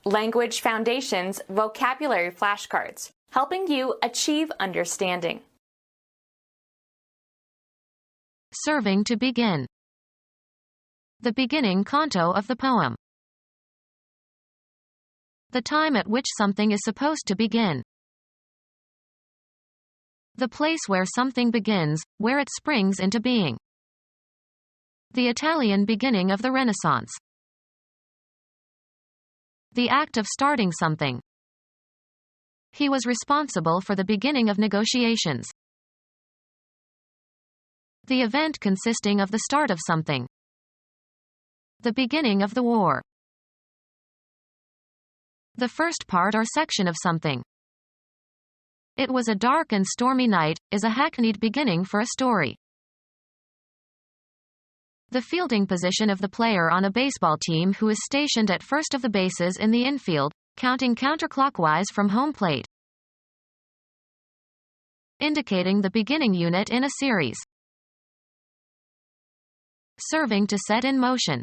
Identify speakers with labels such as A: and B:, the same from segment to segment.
A: Language Foundations Vocabulary Flashcards, helping you achieve understanding.
B: Serving to begin. The beginning canto of the poem. The time at which something is supposed to begin. The place where something begins, where it springs into being. The Italian beginning of the Renaissance. The act of starting something. He was responsible for the beginning of negotiations. The event consisting of the start of something. The beginning of the war. The first part or section of something. It was a dark and stormy night, is a hackneyed beginning for a story. The fielding position of the player on a baseball team who is stationed at first of the bases in the infield, counting counterclockwise from home plate. Indicating the beginning unit in a series. Serving to set in motion.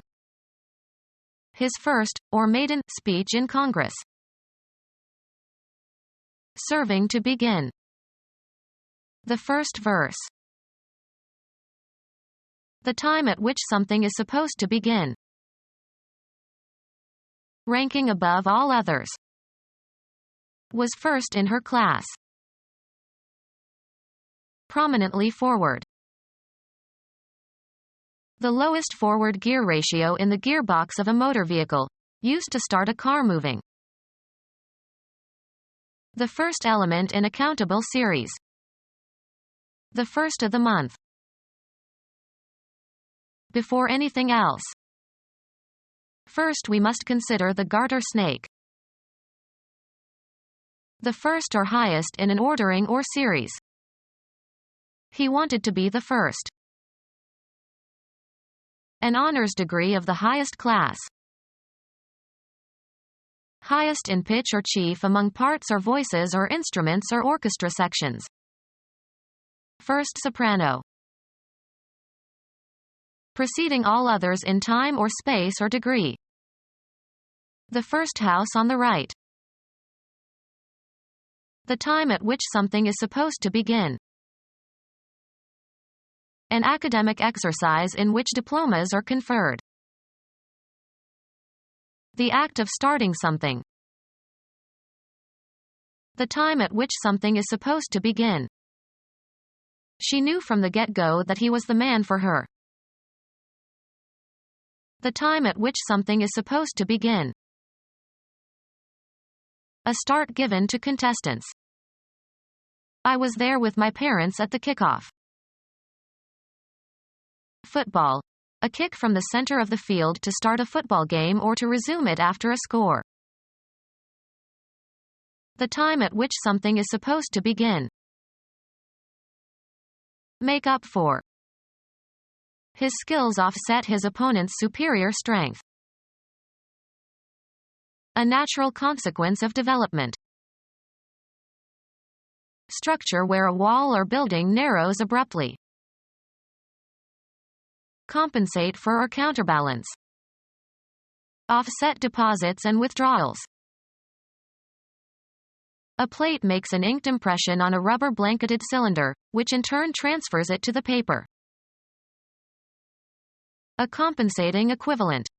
B: His first, or maiden, speech in Congress. Serving to begin. The first verse. The time at which something is supposed to begin. Ranking above all others. Was first in her class. Prominently forward. The lowest forward gear ratio in the gearbox of a motor vehicle, used to start a car moving. The first element in a countable series. The first of the month. Before anything else. First we must consider the garter snake. The first or highest in an ordering or series. He wanted to be the first. An honors degree of the highest class. Highest in pitch or chief among parts or voices or instruments or orchestra sections. First soprano. Preceding all others in time or space or degree. The first house on the right. The time at which something is supposed to begin. An academic exercise in which diplomas are conferred. The act of starting something. The time at which something is supposed to begin. She knew from the get-go that he was the man for her. The time at which something is supposed to begin. A start given to contestants. I was there with my parents at the kickoff. Football. A kick from the center of the field to start a football game or to resume it after a score. The time at which something is supposed to begin. Make up for. His skills offset his opponent's superior strength. A natural consequence of development. Structure where a wall or building narrows abruptly. Compensate for or counterbalance. Offset deposits and withdrawals. A plate makes an inked impression on a rubber blanketed cylinder, which in turn transfers it to the paper. A compensating equivalent.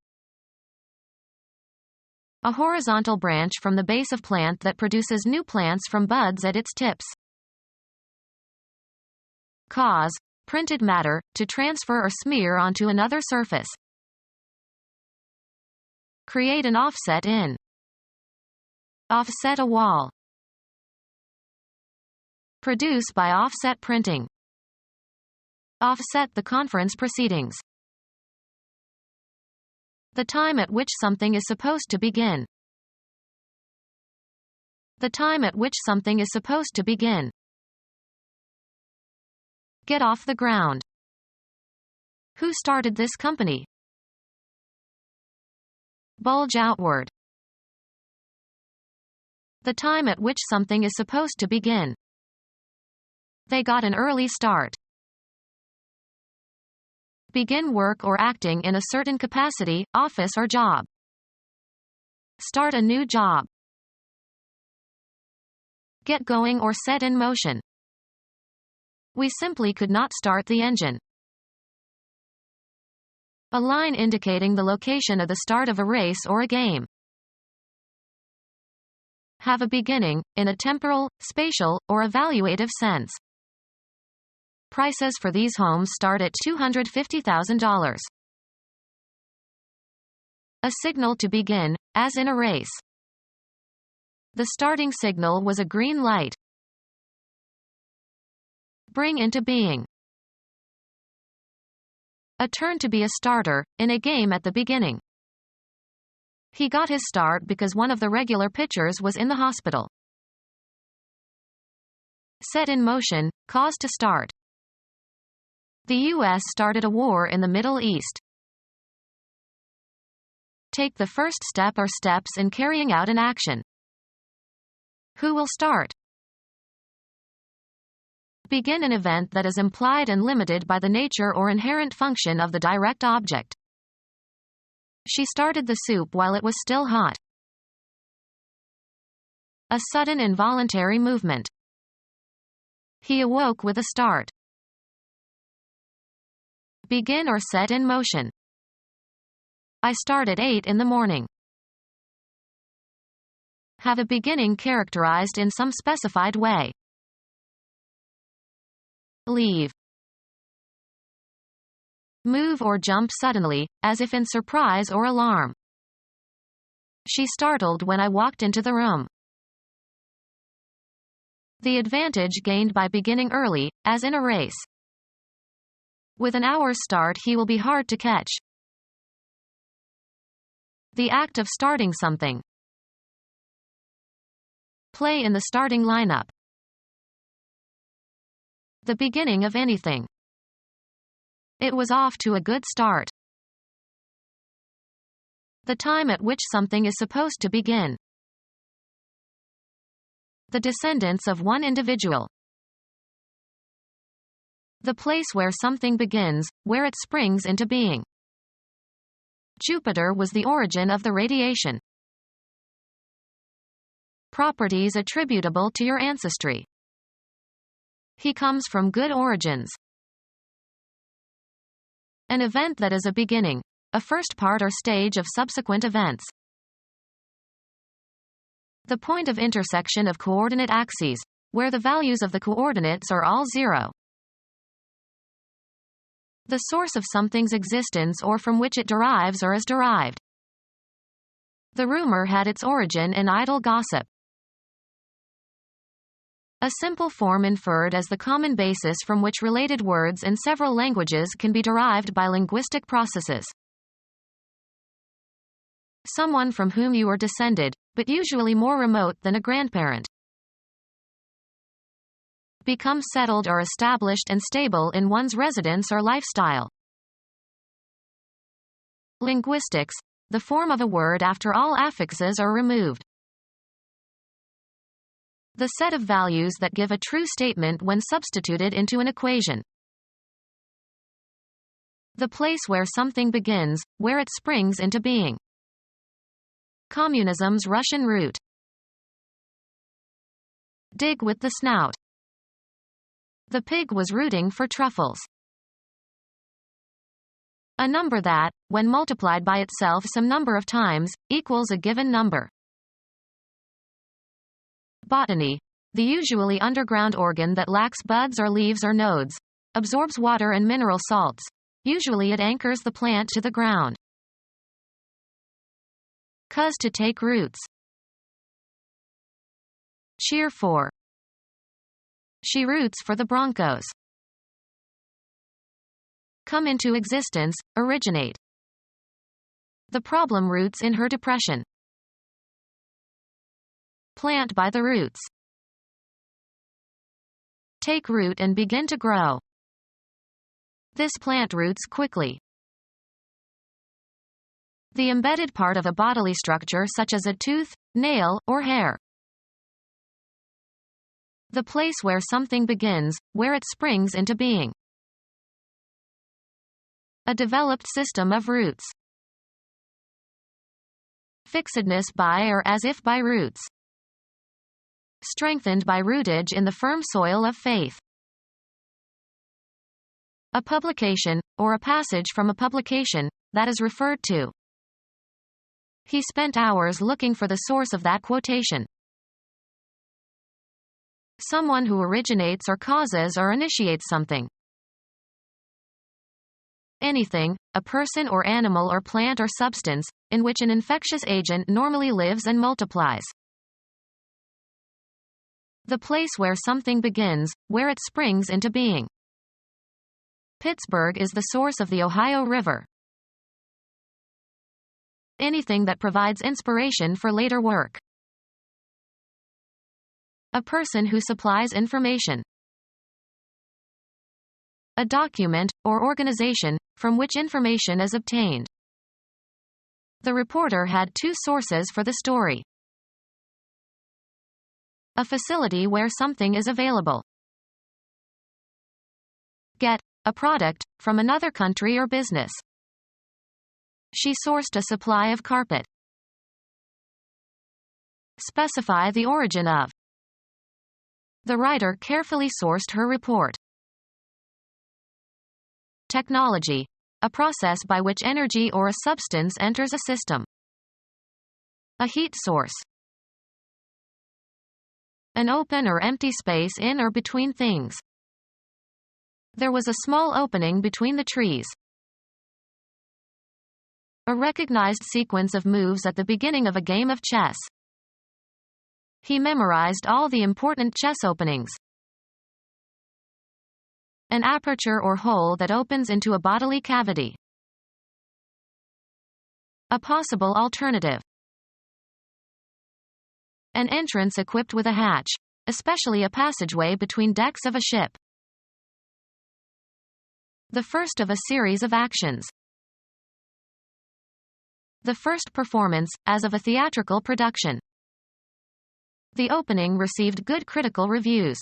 B: A horizontal branch from the base of plant that produces new plants from buds at its tips. Cause. Printed matter, to transfer or smear onto another surface. Create an offset in. Offset a wall. Produce by offset printing. Offset the conference proceedings. The time at which something is supposed to begin. The time at which something is supposed to begin. Get off the ground. Who started this company? Bulge outward. The time at which something is supposed to begin. They got an early start. Begin work or acting in a certain capacity, office or job. Start a new job. Get going or set in motion. We simply could not start the engine. A line indicating the location of the start of a race or a game. Have a beginning, in a temporal, spatial, or evaluative sense. Prices for these homes start at $250,000. A signal to begin, as in a race. The starting signal was a green light. Bring into being. A turn to be a starter, in a game at the beginning. He got his start because one of the regular pitchers was in the hospital. Set in motion, cause to start. The U.S. started a war in the Middle East. Take the first step or steps in carrying out an action. Who will start? Begin an event that is implied and limited by the nature or inherent function of the direct object. She started the soup while it was still hot. A sudden involuntary movement. He awoke with a start. Begin or set in motion. I start at 8 in the morning. Have a beginning characterized in some specified way. Leave. Move or jump suddenly, as if in surprise or alarm. She startled when I walked into the room. The advantage gained by beginning early, as in a race. With an hour's start he will be hard to catch. The act of starting something. Play in the starting lineup. The beginning of anything. It was off to a good start. The time at which something is supposed to begin. The descendants of one individual. The place where something begins, where it springs into being. Jupiter was the origin of the radiation. Properties attributable to your ancestry. He comes from good origins. An event that is a beginning, a first part or stage of subsequent events. The point of intersection of coordinate axes, where the values of the coordinates are all zero. The source of something's existence or from which it derives or is derived. The rumor had its origin in idle gossip. A simple form inferred as the common basis from which related words in several languages can be derived by linguistic processes. Someone from whom you are descended, but usually more remote than a grandparent. Become settled or established and stable in one's residence or lifestyle. Linguistics, the form of a word after all affixes are removed. The set of values that give a true statement when substituted into an equation. The place where something begins, where it springs into being. Communism's Russian root. Dig with the snout. The pig was rooting for truffles. A number that, when multiplied by itself some number of times, equals a given number. Botany, the usually underground organ that lacks buds or leaves or nodes, absorbs water and mineral salts. Usually it anchors the plant to the ground. Cause to take roots. Cheer for. She roots for the Broncos. Come into existence, originate. The problem roots in her depression. Plant by the roots. Take root and begin to grow. This plant roots quickly. The embedded part of a bodily structure such as a tooth, nail, or hair. The place where something begins, where it springs into being. A developed system of roots. Fixedness by or as if by roots. Strengthened by rootage in the firm soil of faith. A publication, or a passage from a publication, that is referred to. He spent hours looking for the source of that quotation. Someone who originates or causes or initiates something. Anything, a person or animal or plant or substance, in which an infectious agent normally lives and multiplies. The place where something begins, where it springs into being. Pittsburgh is the source of the Ohio River. Anything that provides inspiration for later work. A person who supplies information. A document, or organization, from which information is obtained. The reporter had two sources for the story. A facility where something is available. Get, a product, from another country or business. She sourced a supply of carpet. Specify the origin of. The writer carefully sourced her report. Technology, a process by which energy or a substance enters a system. A heat source. An open or empty space in or between things. There was a small opening between the trees. A recognized sequence of moves at the beginning of a game of chess. He memorized all the important chess openings. An aperture or hole that opens into a bodily cavity. A possible alternative. An entrance equipped with a hatch, especially a passageway between decks of a ship. The first of a series of actions. The first performance, as of a theatrical production. The opening received good critical reviews.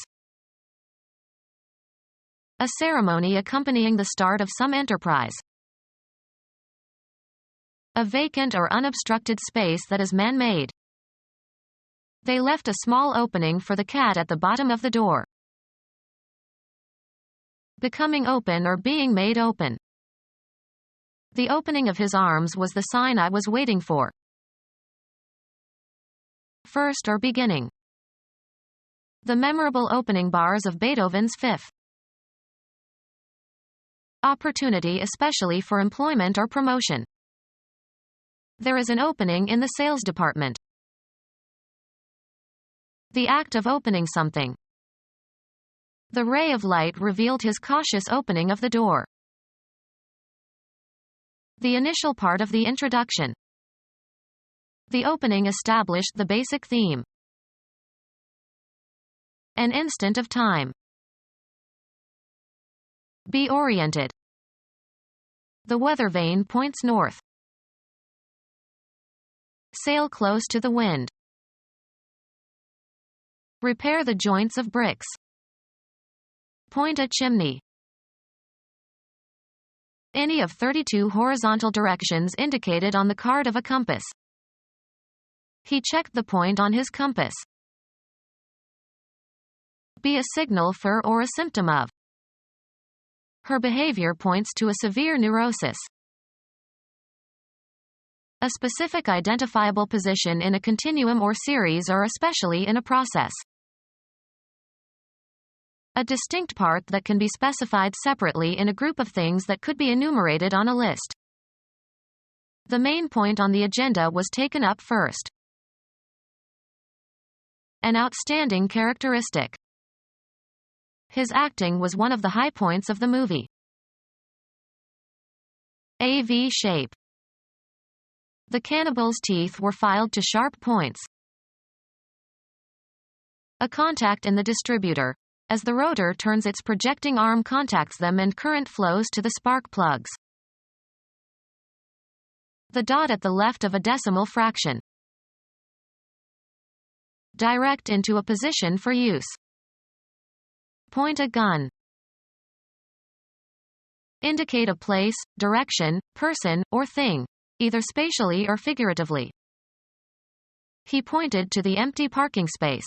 B: A ceremony accompanying the start of some enterprise. A vacant or unobstructed space that is man-made. They left a small opening for the cat at the bottom of the door. Becoming open or being made open. The opening of his arms was the sign I was waiting for. First or beginning. The memorable opening bars of Beethoven's Fifth. Opportunity especially for employment or promotion. There is an opening in the sales department. The act of opening something. The ray of light revealed his cautious opening of the door. The initial part of the introduction. The opening established the basic theme. An instant of time. Be oriented. The weather vane points north. Sail close to the wind. Repair the joints of bricks. Point a chimney. Any of 32 horizontal directions indicated on the card of a compass. He checked the point on his compass. Be a signal for or a symptom of. Her behavior points to a severe neurosis. A specific identifiable position in a continuum or series or especially in a process. A distinct part that can be specified separately in a group of things that could be enumerated on a list. The main point on the agenda was taken up first. An outstanding characteristic. His acting was one of the high points of the movie. A V shape. The cannibal's teeth were filed to sharp points. A contact in the distributor. As the rotor turns, its projecting arm contacts them and current flows to the spark plugs. The dot at the left of a decimal fraction. Direct into a position for use. Point a gun. Indicate a place, direction, person, or thing, either spatially or figuratively. He pointed to the empty parking space.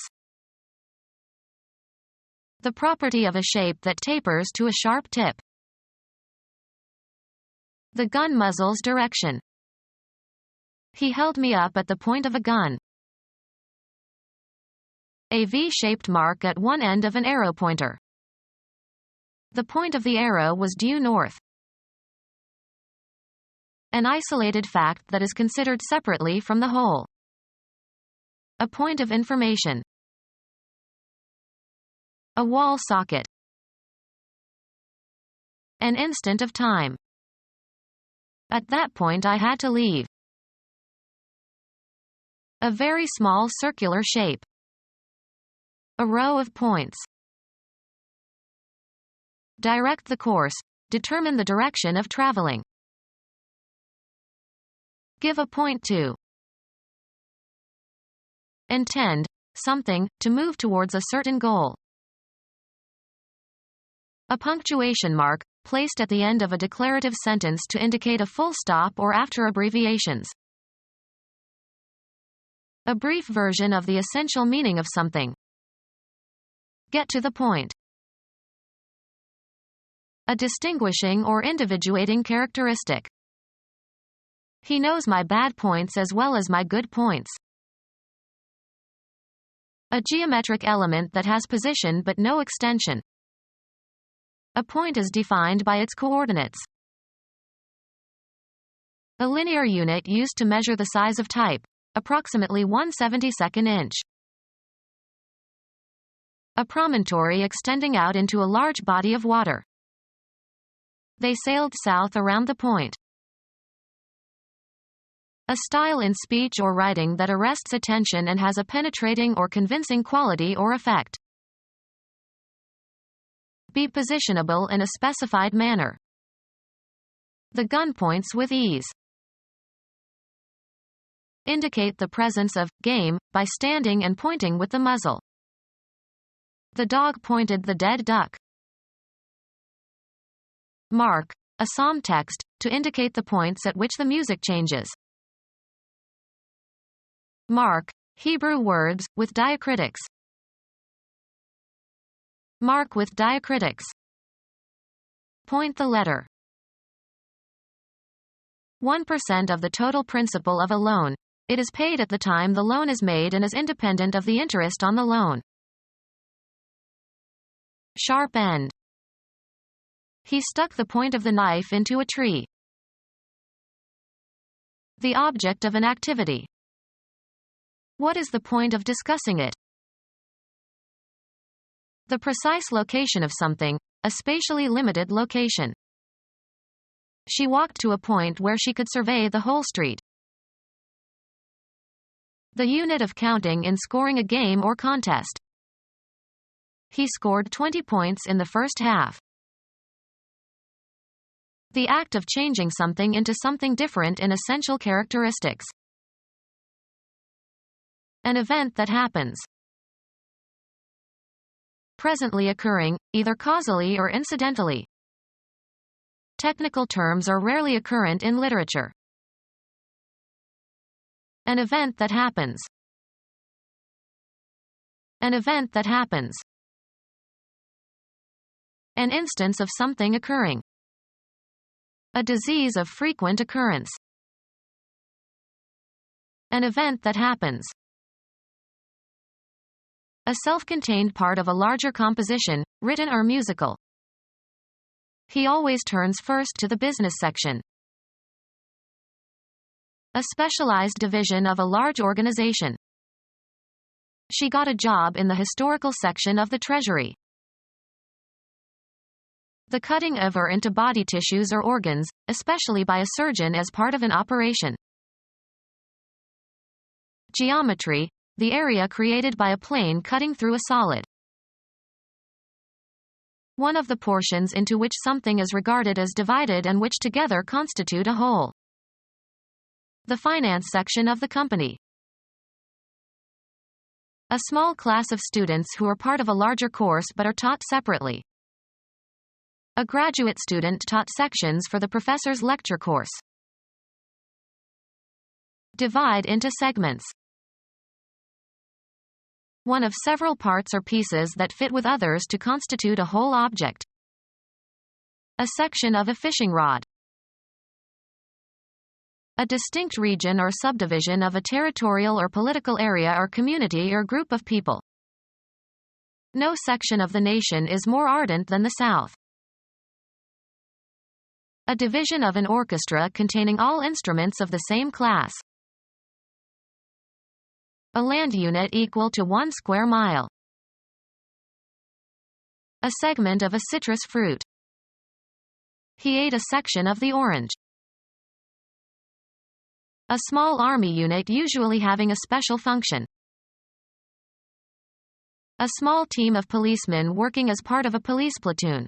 B: The property of a shape that tapers to a sharp tip. The gun muzzle's direction. He held me up at the point of a gun. A V-shaped mark at one end of an arrow pointer. The point of the arrow was due north. An isolated fact that is considered separately from the whole. A point of information. A wall socket. An instant of time. At that point I had to leave. A very small circular shape. A row of points. Direct the course. Determine the direction of traveling. Give a point to. Intend something, to move towards a certain goal. A punctuation mark, placed at the end of a declarative sentence to indicate a full stop or after abbreviations. A brief version of the essential meaning of something. Get to the point. A distinguishing or individuating characteristic. He knows my bad points as well as my good points. A geometric element that has position but no extension. A point is defined by its coordinates. A linear unit used to measure the size of type, approximately 1/72 inch. A promontory extending out into a large body of water. They sailed south around the point. A style in speech or writing that arrests attention and has a penetrating or convincing quality or effect. Be positionable in a specified manner. The gun points with ease. Indicate the presence of game by standing and pointing with the muzzle. The dog pointed the dead duck. Mark, a psalm text, to indicate the points at which the music changes. Mark, Hebrew words, with diacritics. Mark with diacritics. Point the letter. 1% of the total principal of a loan. It is paid at the time the loan is made and is independent of the interest on the loan. Sharp end. He stuck the point of the knife into a tree. The object of an activity. What is the point of discussing it? The precise location of something, a spatially limited location. She walked to a point where she could survey the whole street. The unit of counting in scoring a game or contest. He scored 20 points in the first half. The act of changing something into something different in essential characteristics. An event that happens. Presently occurring, either causally or incidentally. Technical terms are rarely occurrent in literature. An event that happens. An event that happens. An instance of something occurring. A disease of frequent occurrence. An event that happens. A self-contained part of a larger composition, written or musical. He always turns first to the business section. A specialized division of a large organization. She got a job in the historical section of the Treasury. The cutting of or into body tissues or organs, especially by a surgeon as part of an operation. Geometry, the area created by a plane cutting through a solid. One of the portions into which something is regarded as divided and which together constitute a whole. The finance section of the company. A small class of students who are part of a larger course but are taught separately. A graduate student taught sections for the professor's lecture course. Divide into segments. One of several parts or pieces that fit with others to constitute a whole object. A section of a fishing rod. A distinct region or subdivision of a territorial or political area or community or group of people. No section of the nation is more ardent than the South. A division of an orchestra containing all instruments of the same class. A land unit equal to 1 square mile. A segment of a citrus fruit. He ate a section of the orange. A small army unit usually having a special function. A small team of policemen working as part of a police platoon.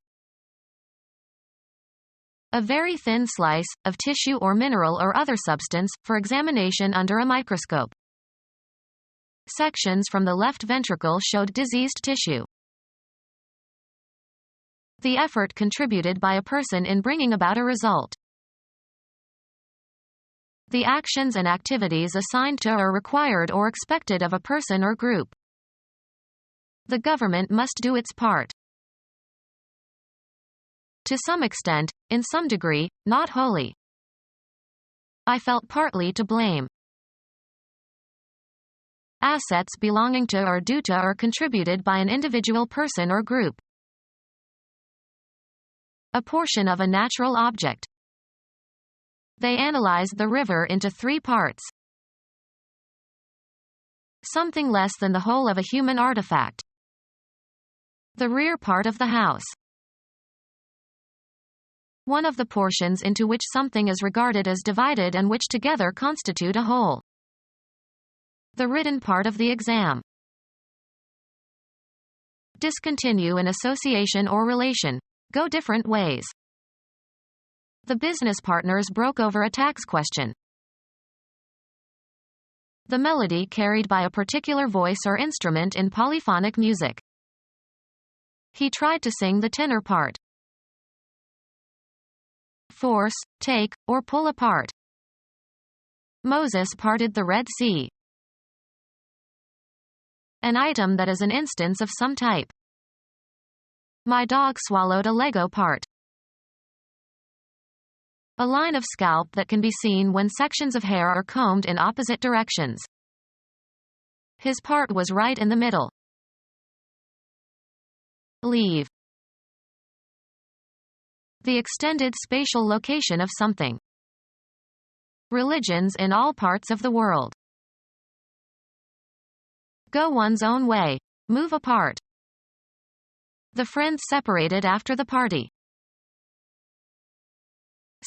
B: A very thin slice of tissue or mineral or other substance for examination under a microscope. Sections from the left ventricle showed diseased tissue. The effort contributed by a person in bringing about a result. The actions and activities assigned to or required or expected of a person or group. The government must do its part. To some extent, in some degree, not wholly. I felt partly to blame. Assets belonging to or due to or contributed by an individual person or group. A portion of a natural object. They analyzed the river into 3 parts. Something less than the whole of a human artifact. The rear part of the house. One of the portions into which something is regarded as divided and which together constitute a whole. The written part of the exam. Discontinue an association or relation. Go different ways. The business partners broke over a tax question. The melody carried by a particular voice or instrument in polyphonic music. He tried to sing the tenor part. Force, take, or pull apart. Moses parted the Red Sea. An item that is an instance of some type. My dog swallowed a Lego part. A line of scalp that can be seen when sections of hair are combed in opposite directions. His part was right in the middle. Leave. The extended spatial location of something. Religions in all parts of the world. Go one's own way. Move apart. The friends separated after the party.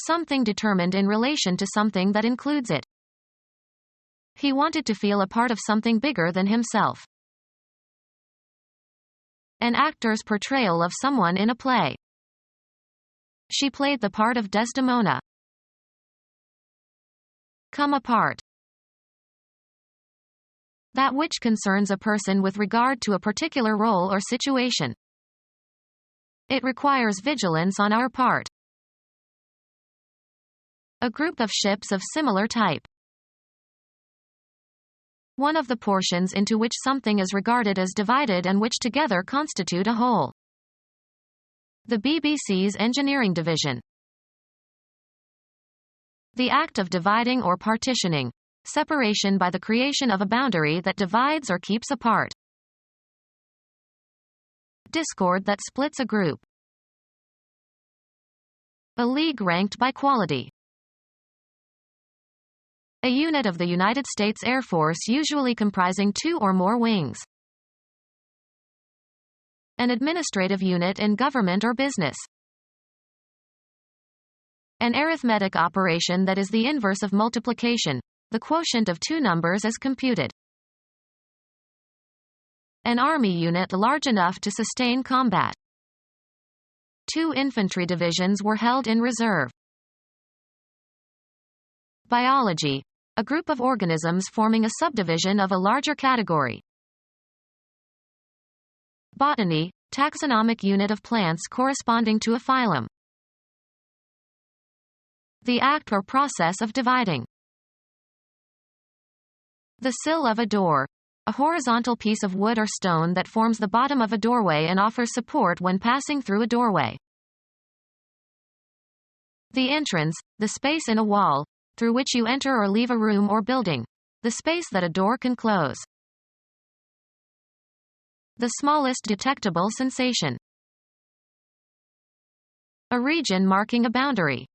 B: Something determined in relation to something that includes it. He wanted to feel a part of something bigger than himself. An actor's portrayal of someone in a play. She played the part of Desdemona. Come apart. That which concerns a person with regard to a particular role or situation. It requires vigilance on our part. A group of ships of similar type. One of the portions into which something is regarded as divided and which together constitute a whole. The BBC's engineering division. The act of dividing or partitioning. Separation by the creation of a boundary that divides or keeps apart. Discord that splits a group. A league ranked by quality. A unit of the United States Air Force usually comprising 2 or more wings. An administrative unit in government or business. An arithmetic operation that is the inverse of multiplication. The quotient of 2 numbers is computed. An army unit large enough to sustain combat. 2 infantry divisions were held in reserve. Biology. A group of organisms forming a subdivision of a larger category. Botany. Taxonomic unit of plants corresponding to a phylum. The act or process of dividing. The sill of a door. a horizontal piece of wood or stone that forms the bottom of a doorway and offers support when passing through a doorway. The entrance, the space in a wall, through which you enter or leave a room or building. The space that a door can close. The smallest detectable sensation. A region marking a boundary.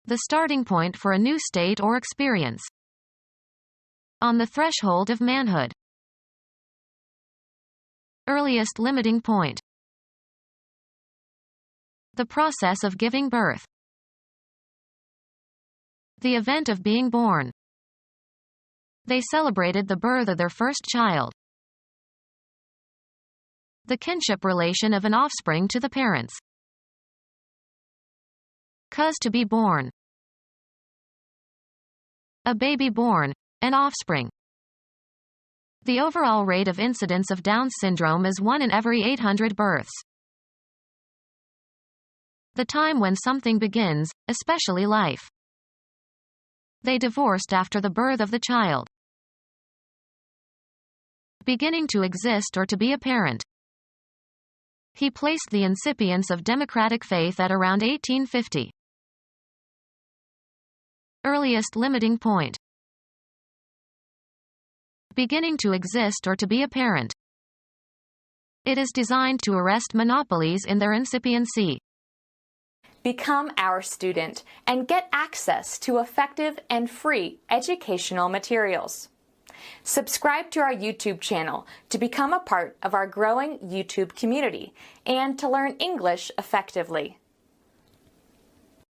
B: The starting point for a new state or experience. On the threshold of manhood. Earliest limiting point. The process of giving birth. The event of being born. They celebrated the birth of their first child. The kinship relation of an offspring to the parents. Cause to be born. A baby born, an offspring. The overall rate of incidence of Down syndrome is 1 in every 800 births. The time when something begins, especially life. They divorced after the birth of the child. Beginning to exist or to be apparent. He placed the incipience of democratic faith at around 1850. Earliest limiting point. Beginning to exist or to be apparent. It is designed to arrest monopolies in their incipiency.
A: Become our student and get access to effective and free educational materials. Subscribe to our YouTube channel to become a part of our growing YouTube community and to learn English effectively.